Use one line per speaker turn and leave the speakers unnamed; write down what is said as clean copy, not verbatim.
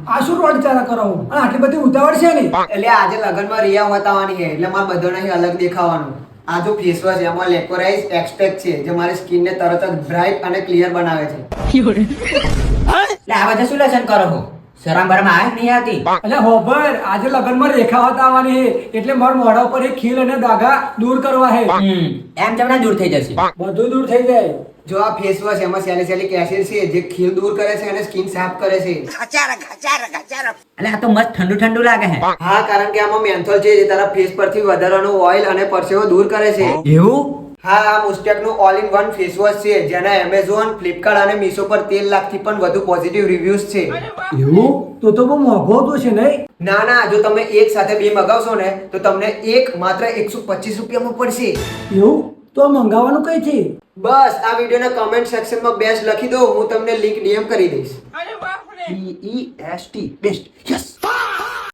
આ શું રોડ ચાલા કરાવું અને આટલી બધી ઉતાવળ છે ને?
એટલે આજે લગનમાં રિયા બતાવવાની છે એટલે મારે બધો નહીં અલગ દેખાવાનું. આ જો ફેસ વોશ એમાં લેકોરાઇઝ એક્સટ્રેક્ટ છે જે મારી સ્કિનને તરત જ બ્રાઇટ અને ક્લિયર બનાવે છે.
એટલે આ બધા શું લેસન કરો છો? શરમ ભરમ આવે નહીં આવતી?
એટલે હોબર આજે લગનમાં રેખા આવવાની છે એટલે મારા મોઢા ઉપર એક ખીલ અને ડાઘા દૂર કરવા છે.
એમ તમને દૂર થઈ જશે.
બધું દૂર થઈ જાય.
જો આ ફેસ વોશ એમાં સેલિસિલિક એસિડ છે જે ખીલ દૂર કરે છે અને સ્કિન સાફ કરે છે.
એટલે આ તો મસ્ત ઠંડુ ઠંડુ લાગે છે.
હા, કારણ કે આમાં મેન્થોલ છે જે તારા ફેસ પરથી વધારાનું ઓઇલ અને પરસેવો દૂર કરે છે.
એવું?
હા, આ મુસ્ટેકનું all in one face wash છે જેના એમેઝોન, ફ્લિપકાર્ટ અને મીશો પર 13 લાખથી પણ વધુ પોઝિટિવ રિવ્યુઝ છે.
એવું? તો બહુ મોંઘો તો છે નહીં?
ના ના, જો તમે એક સાથે બે મગાવશો ને તો તમને એક માત્ર 125 રૂપિયામાં પડશે.
એવું? તો મંગાવવાનું કઈ છે?
બસ આ વિડિયોના કમેન્ટ સેક્શનમાં બેસ્ટ લખી દો, હું તમને લિંક ડીએમ કરી દઈશ.
BEST best. યસ.